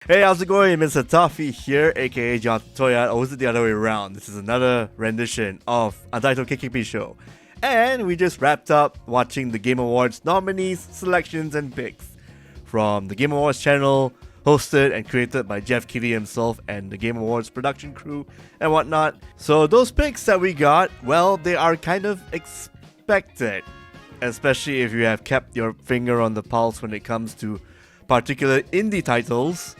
Hey, how's it going? Mr. Toffee here, aka John Toya, or was it the other way around? This is another rendition of Untitled KKP show. And we just wrapped up watching the Game Awards nominees, selections, and picks from the Game Awards channel, hosted and created by Geoff Keighley himself and the Game Awards production crew and whatnot. So those picks that we got, well, they are kind of expected, especially if you have kept your finger on the pulse when it comes to particular indie titles,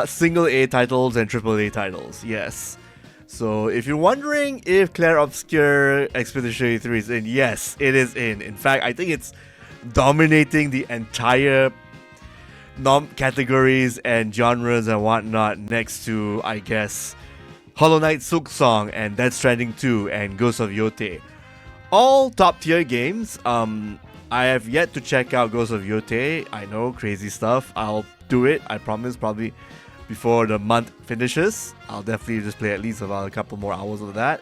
single A titles and triple A titles, yes. So if you're wondering if Claire Obscure Expedition 83 is in, yes, it is in. In fact, I think it's dominating the entire categories and genres and whatnot next to, I guess, Hollow Knight Silksong and Death Stranding 2 and Ghost of Yote. All top tier games. I have yet to check out Ghost of Yote. I know, crazy stuff. I'll do it, I promise, probably before the month finishes. I'll definitely just play at least about a couple more hours of that.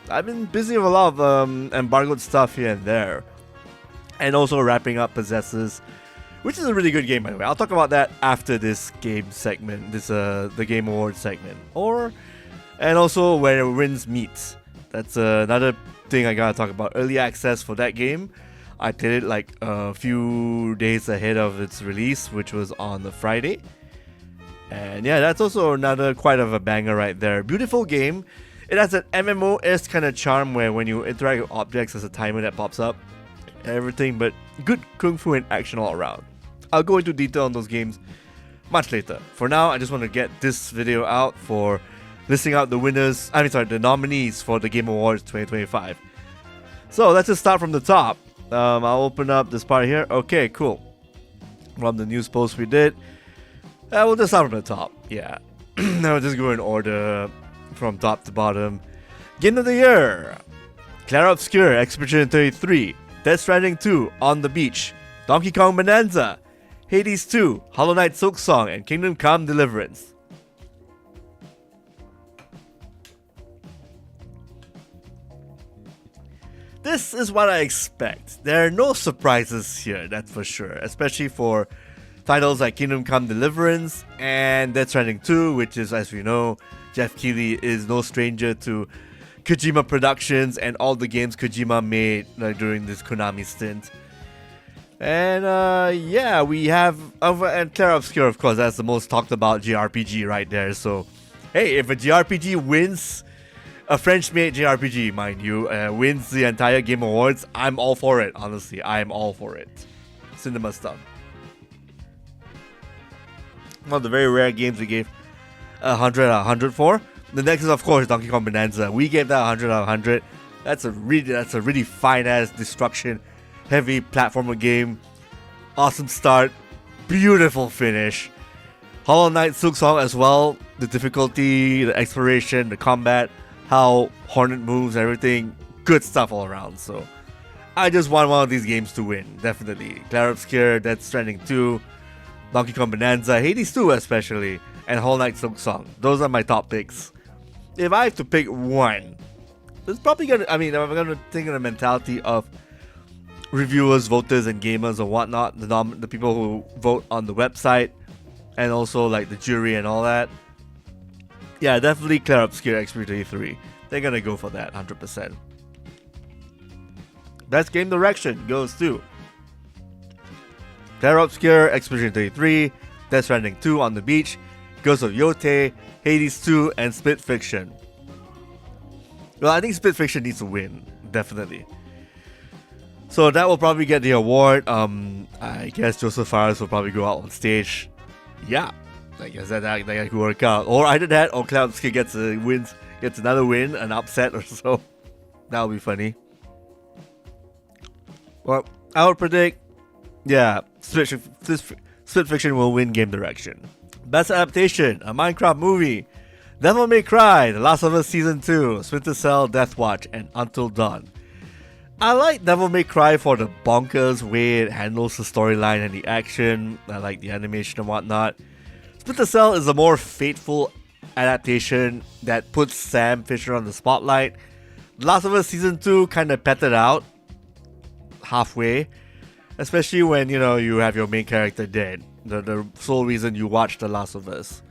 I've been busy with a lot of embargoed stuff here and there. And also wrapping up Possessors, which is a really good game, by the way. I'll talk about that after this game segment, the Game Awards segment. And also Where Winds Meet. That's another thing I gotta talk about. Early access for that game. I did it like a few days ahead of its release, which was on the Friday. And yeah, that's also another quite of a banger right there. Beautiful game. It has an MMO-esque kind of charm where when you interact with objects, there's a timer that pops up and everything, but good kung fu and action all around. I'll go into detail on those games much later. For now, I just want to get this video out for listing out the nominees for the Game Awards 2025. So let's just start from the top. I'll open up this part here. Okay, cool. From the news post we did. We'll just start from the top. Yeah. Now we'll just go in order from top to bottom. Game of the Year. Claire Obscure, Expedition 33. Death Stranding 2, On the Beach. Donkey Kong Bonanza. Hades 2, Hollow Knight Silksong, and Kingdom Come Deliverance. This is what I expect. There are no surprises here, that's for sure. Especially for titles like Kingdom Come Deliverance and Death Stranding 2, which is, as we know, Geoff Keighley is no stranger to Kojima Productions and all the games Kojima made during this Konami stint. And yeah, we have and Claire Obscure, of course, that's the most talked about JRPG right there. So, hey, if a JRPG wins, a French-made JRPG, mind you, wins the entire Game Awards, I'm all for it, honestly. I'm all for it. Cinema stuff. One of the very rare games we gave 100 out of 100 for. The next is, of course, Donkey Kong Bonanza. We gave that 100 out of 100. That's a really fine-ass destruction-heavy platformer game. Awesome start. Beautiful finish. Hollow Knight Silksong as well. The difficulty, the exploration, the combat, how Hornet moves, everything, good stuff all around. So I just want one of these games to win, definitely. Claire Obscure, Death Stranding 2, Donkey Kong Bonanza, Hades 2 especially, and Hollow Knight Silksong. Those are my top picks. If I have to pick one, it's probably gonna, I'm gonna think of the mentality of reviewers, voters, and gamers and whatnot, the people who vote on the website, and also like the jury and all that. Yeah, definitely Claire Obscure Expedition 3. They're gonna go for that, 100%. Best game direction goes to Claire Obscure Expedition 33, Death Stranding 2, On the Beach, Ghost of Yote, Hades 2, and Split Fiction. Well, I think Split Fiction needs to win, definitely. So that will probably get the award. I guess Joseph Fares will probably go out on stage. Yeah. I guess that could work out. Or either that, or Claire Obscure gets another win, an upset or so. That would be funny. Well, I would predict, yeah, Split Fiction will win game direction. Best adaptation, a Minecraft movie, Devil May Cry, The Last of Us Season 2, Splinter Cell, Death Watch, and Until Dawn. I like Devil May Cry for the bonkers way it handles the storyline and the action. I like the animation and whatnot. Splinter Cell is a more faithful adaptation that puts Sam Fisher on the spotlight. The Last of Us Season 2 kind of petted out halfway, especially when, you know, you have your main character dead. the sole reason you watch The Last of Us.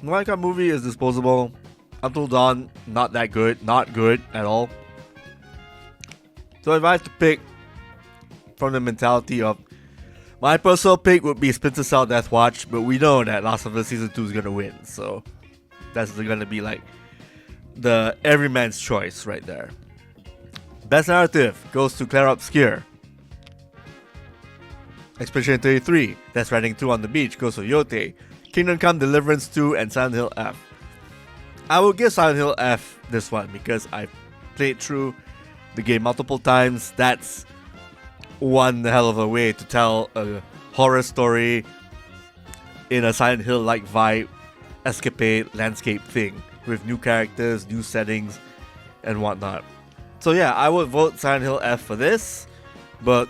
The Minecraft movie is disposable. Until Dawn, not that good. Not good at all. So if I have to pick from the mentality of... My personal pick would be Splinter Cell Death Watch, but we know that Last of Us Season 2 is going to win. So that's going to be like the everyman's choice right there. Best Narrative goes to Clair Obscur. Expedition 33, Death Stranding 2 on the Beach goes to Yote. Kingdom Come Deliverance 2 and Silent Hill F. I will give Silent Hill F this one because I've played through the game multiple times. That's one hell of a way to tell a horror story in a Silent Hill-like vibe, escapade, landscape thing with new characters, new settings, and whatnot. So yeah, I would vote Silent Hill F for this, but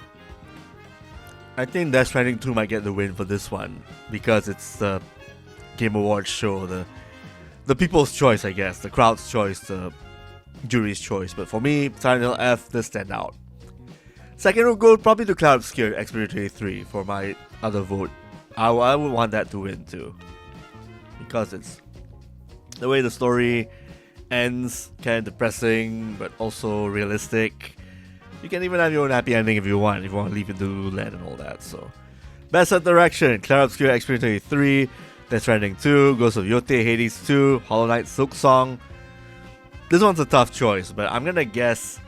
I think Death Stranding 2 might get the win for this one because it's the Game Awards show, the people's choice, I guess, the crowd's choice, the jury's choice. But for me, Silent Hill F does stand out. Second would go probably to Cloud Obscure Expedition 23 for my other vote. I would want that to win too, because it's the way the story ends, kind of depressing but also realistic. You can even have your own happy ending if you want to leave it to land and all that. So, Best Art Direction, Clair Obscur Experience 23, Death Stranding 2, Ghost of Yote, Hades 2, Hollow Knight Silk Song. This one's a tough choice, but I'm gonna guess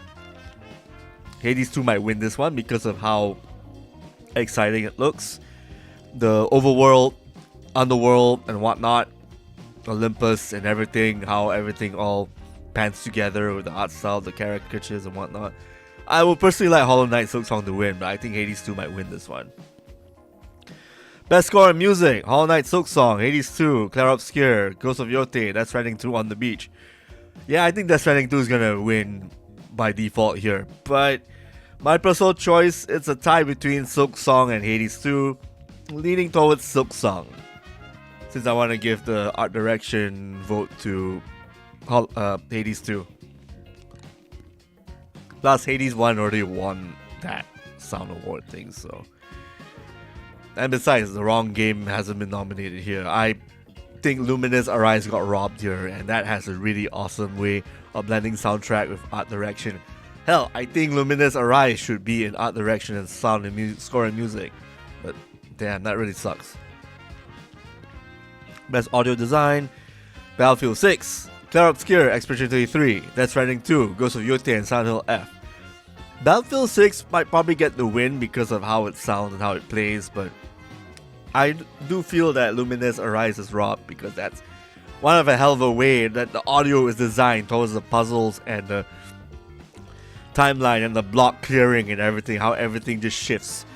Hades 2 might win this one because of how exciting it looks. The overworld, underworld, and whatnot, Olympus and everything, how everything all pans together with the art style, the caricatures and whatnot. I would personally like Hollow Knight Silk Song to win, but I think Hades 2 might win this one. Best Score in Music, Hollow Knight Silk Song, Hades 2, Clair Obscur, Ghost of Yote, Death Stranding 2 on the Beach. Yeah, I think Death Stranding 2 is gonna win by default here, but my personal choice, it's a tie between Silk Song and Hades 2, leaning towards Silk Song, since I want to give the art direction vote to Hades 2. Plus, Hades 1 already won that sound award thing, so. And besides, the wrong game hasn't been nominated here. I think Lumines Arise got robbed here, and that has a really awesome way of blending soundtrack with art direction. Hell, I think Lumines Arise should be in art direction and sound and music, score and music. But damn, that really sucks. Best Audio Design, Battlefield 6, Clair Obscur, Expedition 33, Death Stranding 2, Ghost of Yote, and Silent Hill F. Battlefield 6 might probably get the win because of how it sounds and how it plays, but I do feel that Lumines Arise is robbed because that's one of a hell of a way that the audio is designed towards the puzzles and the timeline and the block clearing and everything, how everything just shifts.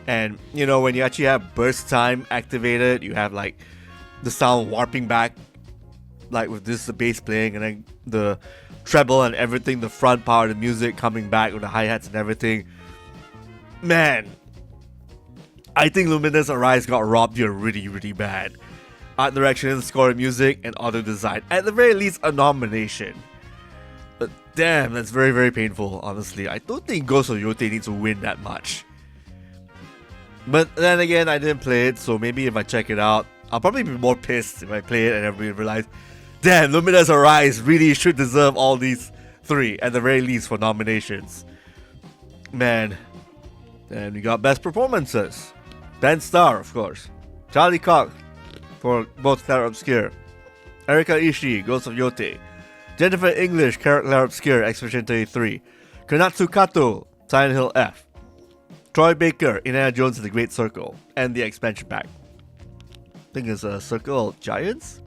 And you know, when you actually have burst time activated, you have like the sound warping back, like with this the bass playing and then the treble and everything, the front part of the music coming back with the hi-hats and everything. Man, I think Lumines Arise got robbed here really, really bad. Art direction, score and music, and audio design. At the very least, a nomination. But damn, that's very, very painful, honestly. I don't think Ghost of Yote needs to win that much. But then again, I didn't play it, so maybe if I check it out, I'll probably be more pissed if I play it and everybody realize, damn, Lumines Arise really should deserve all these three, at the very least, for nominations. Man. And we got Best Performances. Ben Starr, of course. Charlie Cox for both Clair Obscur. Erika Ishii, Ghost of Yote. Jennifer English, Clair Obscur, Expedition 33. Konatsu Kato, Silent Hill F. Troy Baker, Indiana Jones and the Great Circle, and the expansion pack. I think it's a Circle of Giants?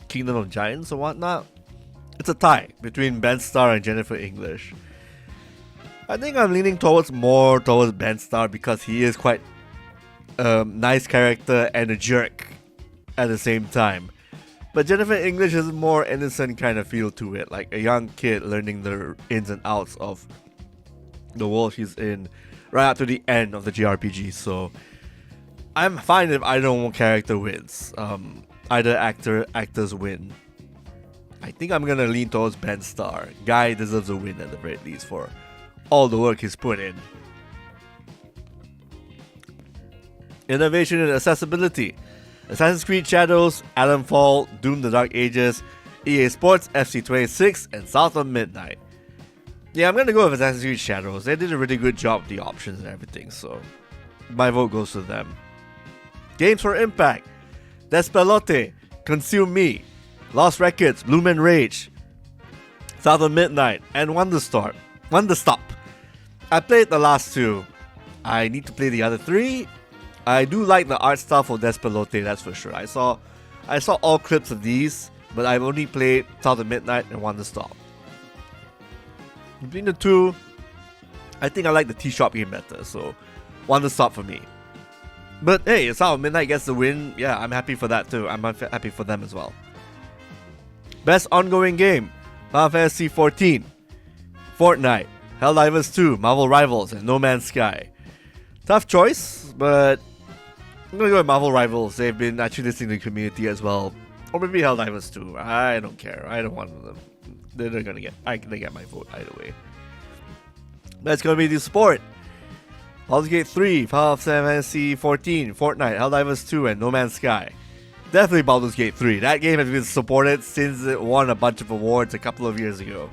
Kingdom of Giants or whatnot. It's a tie between Ben Starr and Jennifer English. I think I'm leaning more towards Ben Starr because he is quite a nice character and a jerk at the same time. But Jennifer English has a more innocent kind of feel to it, like a young kid learning the ins and outs of the world she's in right up to the end of the JRPG. So I'm fine if either one character wins. Either actors win. I think I'm gonna lean towards Ben Starr. Guy deserves a win at the very least for all the work he's put in. Innovation and accessibility. Assassin's Creed Shadows, Alanfall, Doom the Dark Ages, EA Sports, FC26, and South of Midnight. Yeah, I'm gonna go with Assassin's Creed Shadows. They did a really good job with the options and everything, so my vote goes to them. Games for Impact. Despelote, Consume Me, Lost Records, Lumen Rage, South of Midnight, and Wonderstop. I played the last two. I need to play the other three. I do like the art style for Despelote, that's for sure. I saw all clips of these, but I've only played South of Midnight and Wonderstop. Between the two, I think I like the T-Shop game better, so Wonderstop for me. But hey, if South of Midnight gets the win, yeah, I'm happy for that too. I'm happy for them as well. Best ongoing game, Final Fantasy XIV, Fortnite, Helldivers 2, Marvel Rivals, and No Man's Sky. Tough choice, but I'm gonna go with Marvel Rivals. They've been actually listening to the community as well. Or maybe Helldivers 2. I don't care. I don't want them. They're gonna get my vote either way. That's gonna be the sport. Baldur's Gate 3, Final Fantasy XIV, Fortnite, Helldivers 2, and No Man's Sky. Definitely Baldur's Gate 3. That game has been supported since it won a bunch of awards a couple of years ago.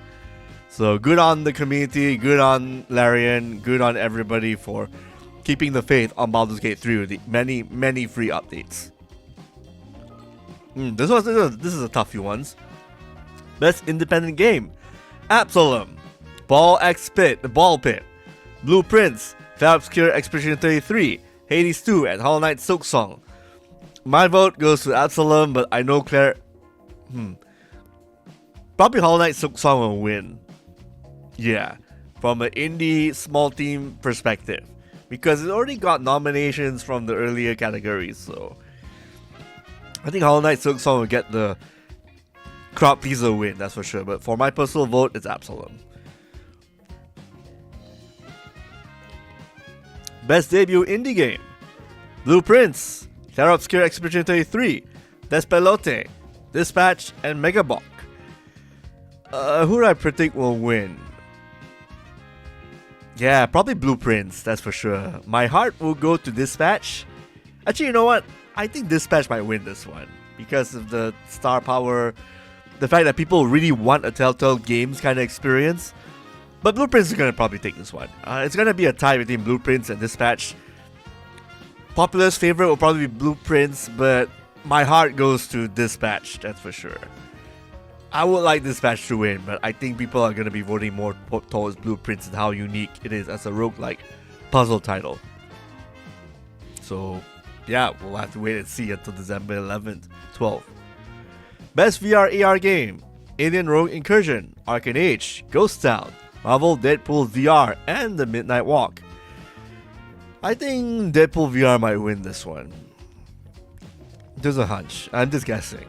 So good on the community, good on Larian, good on everybody for keeping the faith on Baldur's Gate 3 with the many free updates. This is a tough few ones. Best independent game. Absalom, Ball Pit, Blueprints, Cloud Obscure Expedition 33, Hades 2, and Hollow Knight Silksong. My vote goes to Absalom, but I know Claire... Probably Hollow Knight Silksong will win. Yeah, from an indie small team perspective. Because it already got nominations from the earlier categories, so... I think Hollow Knight Silksong will get the crowd pleaser win, that's for sure. But for my personal vote, it's Absalom. Best debut indie game. Blueprints, Cloud Obscure Expedition 33, Despelote, Dispatch, and Megabok. Who do I predict will win? Yeah, probably Blueprints, that's for sure. My heart will go to Dispatch. Actually, you know what? I think Dispatch might win this one because of the star power, the fact that people really want a Telltale Games kind of experience. But Blueprints is going to probably take this one. It's going to be a tie between Blueprints and Dispatch. Popular's favorite will probably be Blueprints, but my heart goes to Dispatch, that's for sure. I would like Dispatch to win, but I think people are going to be voting more towards Blueprints and how unique it is as a roguelike puzzle title. So, yeah, we'll have to wait and see until December 11th, 12th. Best VR AR game. Alien Rogue Incursion, Arcane Age, Ghost Town, Marvel Deadpool VR, and The Midnight Walk. I think Deadpool VR might win this one. There's a hunch. I'm just guessing.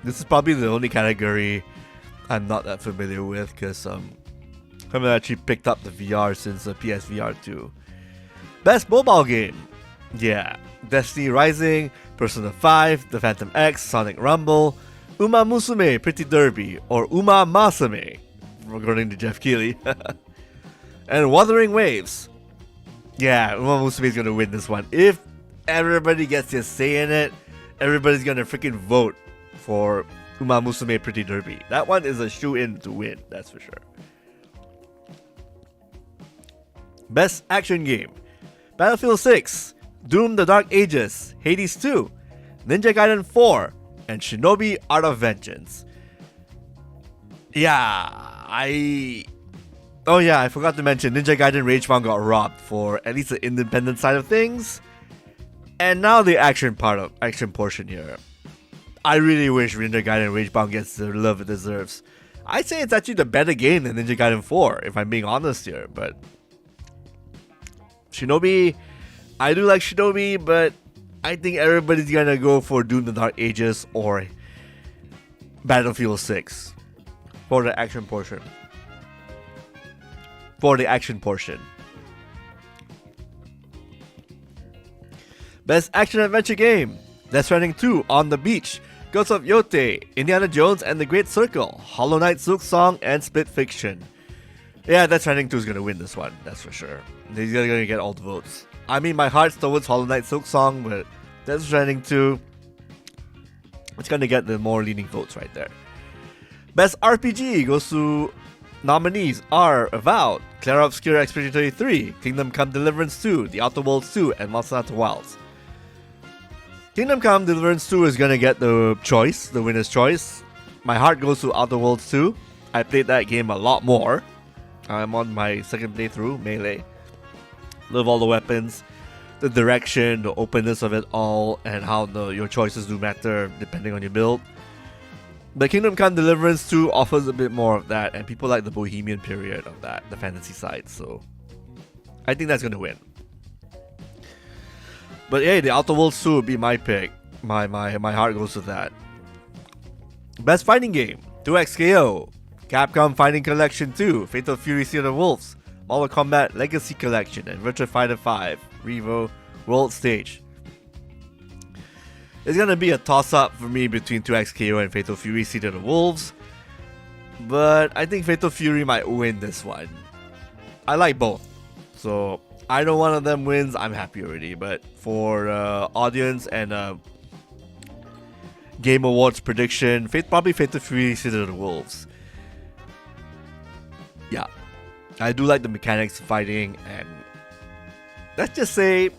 This is probably the only category I'm not that familiar with because I haven't actually picked up the VR since the PSVR 2. Best mobile game. Yeah, Destiny Rising, Persona 5, The Phantom X, Sonic Rumble, Uma Musume Pretty Derby, or Uma Masame, according to Geoff Keighley, and Wuthering Waves. Yeah, Uma Musume is gonna win this one. If everybody gets their say in it, everybody's gonna freaking vote for Uma Musume Pretty Derby. That one is a shoe-in to win, that's for sure. Best action game. Battlefield 6, Doom the Dark Ages, Hades 2, Ninja Gaiden 4, and Shinobi Art of Vengeance. I forgot to mention Ninja Gaiden Ragebound got robbed for at least the independent side of things. And now the action portion here. I really wish Ninja Gaiden Ragebound gets the love it deserves. I'd say it's actually the better game than Ninja Gaiden 4, if I'm being honest here, but Shinobi, I do like Shinobi, but I think everybody's gonna go for Doom the Dark Ages or Battlefield 6 for the action portion. Best action adventure game. Death Stranding 2, On the Beach, Ghosts of Yote, Indiana Jones and the Great Circle, Hollow Knight Silksong, and Split Fiction. Yeah, Death Stranding 2 is gonna win this one, that's for sure. He's gonna get all the votes. I mean, my heart's towards Hollow Knight Silksong, but Death Stranding 2, it's gonna get the more leaning votes right there. Best RPG goes to nominees are Avowed, Clara Obscura Expedition 33, Kingdom Come Deliverance 2, The Outer Worlds 2, and Monster Hunter Wilds. Kingdom Come Deliverance 2 is gonna get the choice, the winner's choice. My heart goes to Outer Worlds 2. I played that game a lot more. I'm on my second playthrough, Melee. Love all the weapons, the direction, the openness of it all, and how your choices do matter depending on your build. But Kingdom Come Deliverance 2 offers a bit more of that, and people like the bohemian period of that, the fantasy side, so I think that's gonna win. But hey, the Outer Worlds 2 would be my pick. My heart goes to that. Best fighting game: 2XKO, Capcom Fighting Collection 2, Fatal Fury Seed of Wolves, Mortal Kombat Legacy Collection, and Virtua Fighter 5 Revo World Stage. It's gonna be a toss-up for me between 2XKO and Fatal Fury Seed of the Wolves, but I think Fatal Fury might win this one. I like both, so either one of them wins, I'm happy already. But for audience and Game Awards prediction, probably Fatal Fury Seed of the Wolves. Yeah, I do like the mechanics of fighting, and let's just say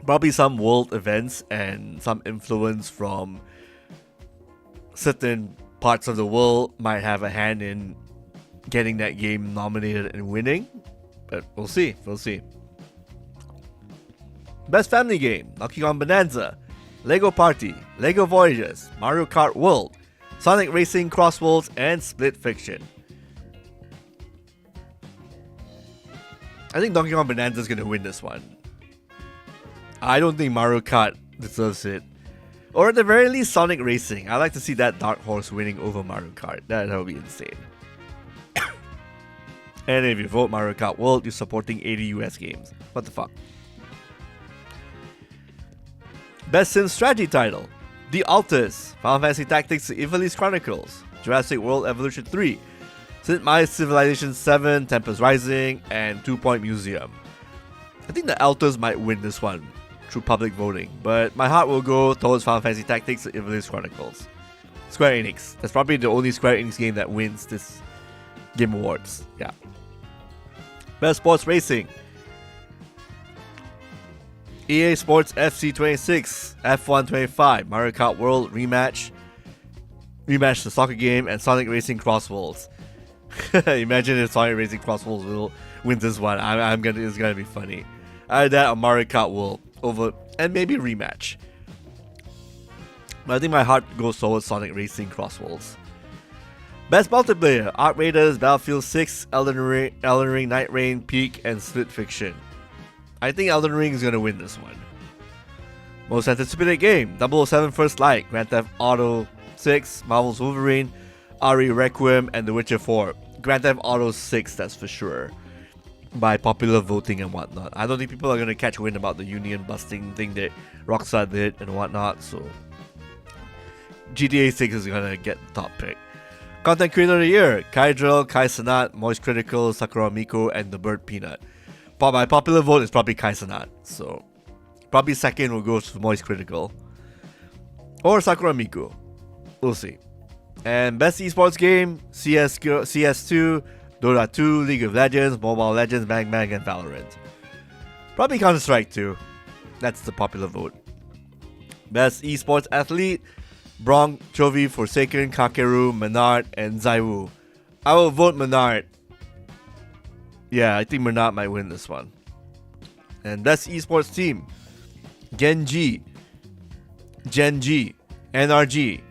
probably some world events and some influence from certain parts of the world might have a hand in getting that game nominated and winning. But we'll see. Best family game: Donkey Kong Bonanza, Lego Party, Lego Voyages, Mario Kart World, Sonic Racing Cross Worlds, and Split Fiction. I think Donkey Kong Bonanza is going to win this one. I don't think Mario Kart deserves it. Or at the very least, Sonic Racing. I like to see that dark horse winning over Mario Kart. That would be insane. And if you vote Mario Kart World, you're supporting 80 US games. What the fuck? Best Sim Strategy title: The Alters, Final Fantasy Tactics: The Ivalice Chronicles, Jurassic World Evolution 3, Sid Meier's Civilization 7, Tempest Rising, and 2 Point Museum. I think the Alters might win this one through public voting, but my heart will go towards Final Fantasy Tactics: The Ivalice Chronicles. Square Enix. That's probably the only Square Enix game that wins this Game Awards. Yeah. Best Sports Racing: EA Sports FC 26, F1 25, Mario Kart World Rematch, the soccer game, and Sonic Racing Cross Worlds. Imagine if Sonic Racing Cross Worlds will win this one. It's gonna be funny. Either that or Mario Kart World over, and maybe Rematch. But I think my heart goes towards Sonic Racing Cross Worlds. Best Multiplayer: Arc Raiders, Battlefield 6, Elden Ring, Night Rain, Peak, and Split Fiction. I think Elden Ring is gonna win this one. Most Anticipated Game: 007 First Light, Grand Theft Auto 6, Marvel's Wolverine, RE Requiem, and The Witcher 4. Grand Theft Auto 6, that's for sure, by popular voting and whatnot. I don't think people are gonna catch wind about the union busting thing that Rockstar did and whatnot, so GTA 6 is gonna get the top pick. Content Creator of the Year: Kai Drill, Kai Sanat, Moist Critical, Sakura Miko, and The Bird Peanut. But my popular vote is probably Kai Sanat, so probably second will go to Moist Critical or Sakura Miku. We'll see. And Best Esports Game: CS2, Dota 2, League of Legends, Mobile Legends, Bang Bang, and Valorant. Probably Counter-Strike 2. That's the popular vote. Best Esports Athlete: Bronk, Chovy, Forsaken, Kakeru, Menard, and Zaiwu. I will vote Menard. Yeah, I think Menard might win this one. And Best Esports Team: Genji, NRG,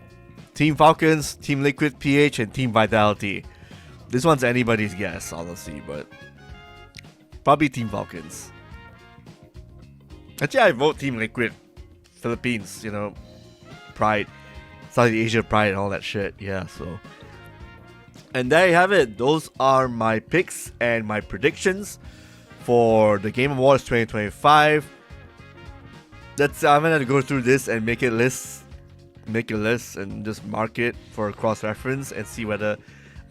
Team Falcons, Team Liquid PH, and Team Vitality. This one's anybody's guess, honestly, but probably Team Falcons. Actually, I vote Team Liquid. Philippines, Pride. Southeast Asia Pride and all that shit. Yeah, so. And there you have it. Those are my picks and my predictions for the Game Awards 2025. I'm gonna go through this and make a list and just mark it for cross-reference and see whether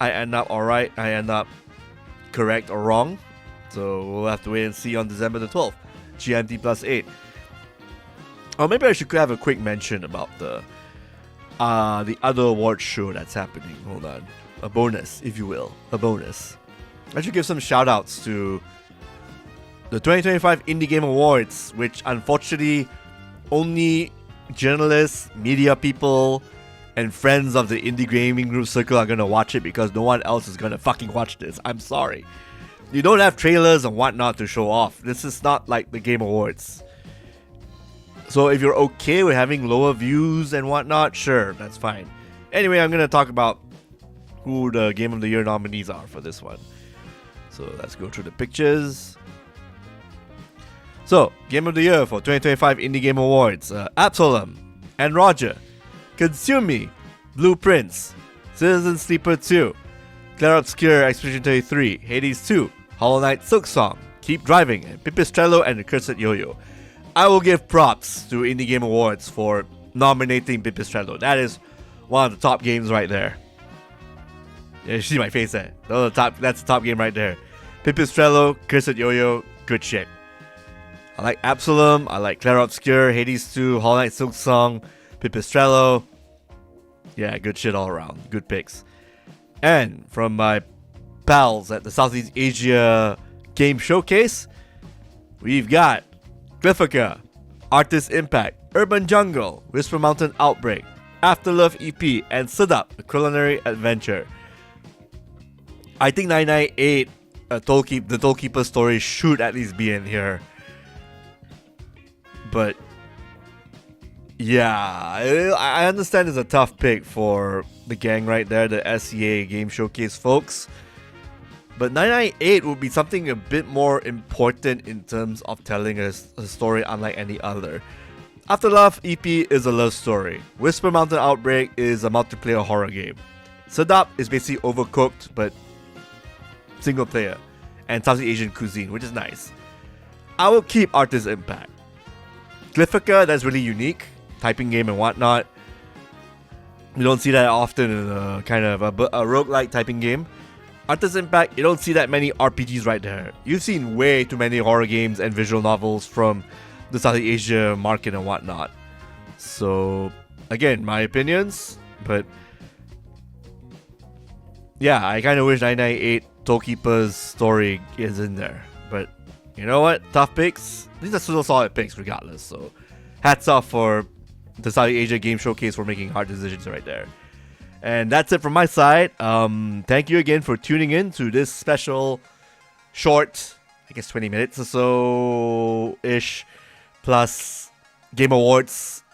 I end up alright, I end up correct or wrong. So we'll have to wait and see on December the 12th, GMT +8. Or maybe I should have a quick mention about the other award show that's happening. Hold on. A bonus, if you will. A bonus. I should give some shout outs to the 2025 Indie Game Awards, which unfortunately only journalists, media people, and friends of the indie gaming group circle are gonna watch it, because no one else is gonna fucking watch this. I'm sorry. You don't have trailers and whatnot to show off. This is not like the Game Awards. So if you're okay with having lower views and whatnot, sure, that's fine. Anyway, I'm gonna talk about who the Game of the Year nominees are for this one. So let's go through the pictures. So, Game of the Year for 2025 Indie Game Awards. Absalom and Roger, Consume Me, Blueprints, Citizen Sleeper 2, Clair Obscur Expedition 33, Hades 2, Hollow Knight Silksong, Keep Driving, and Pipistrello and the Cursed Yo-Yo. I will give props to Indie Game Awards for nominating Pipistrello. That is one of the top games right there. Yeah, you see my face there. That's the top game right there. Pipistrello, Cursed Yo-Yo, good shit. I like Absalom, I like Clair Obscur, Hades 2, Hollow Knight Silksong, Pipistrello. Yeah, good shit all around. Good picks. And from my pals at the Southeast Asia Game Showcase, we've got Glyphica, Artist Impact, Urban Jungle, Whisper Mountain Outbreak, Afterlove EP, and Setup, a culinary adventure. I think 998, the Tollkeeper story should at least be in here. But yeah, I understand it's a tough pick for the gang right there, the SEA Game Showcase folks. But 998 would be something a bit more important in terms of telling a story unlike any other. Afterlove EP is a love story. Whisper Mountain Outbreak is a multiplayer horror game. Setup is basically Overcooked, but single player. And Southeast Asian cuisine, which is nice. I will keep Artist Impact. Glyphica, that's really unique. Typing game and whatnot. You don't see that often in a kind of a roguelike typing game. Artist Impact, you don't see that many RPGs right there. You've seen way too many horror games and visual novels from the Southeast Asia market and whatnot. So, again, my opinions, but yeah, I kind of wish 998 Tollkeeper's story is in there. But you know what? Tough picks. These are still solid picks regardless. So, hats off for the Southeast Asia Game Showcase for making hard decisions right there. And that's it from my side. Thank you again for tuning in to this special short, I guess 20 minutes or so-ish, plus Game Awards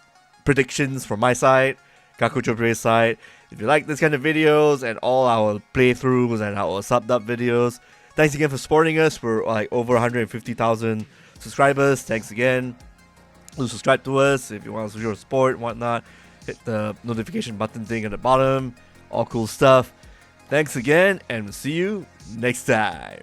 predictions from my side, Gakucho Play's side. If you like this kind of videos and all our playthroughs and our subbed up videos, thanks again for supporting us. We're like over 150,000 subscribers. Thanks again. So subscribe to us if you want to show your support and whatnot. Hit the notification button thing at the bottom. All cool stuff. Thanks again, and we'll see you next time.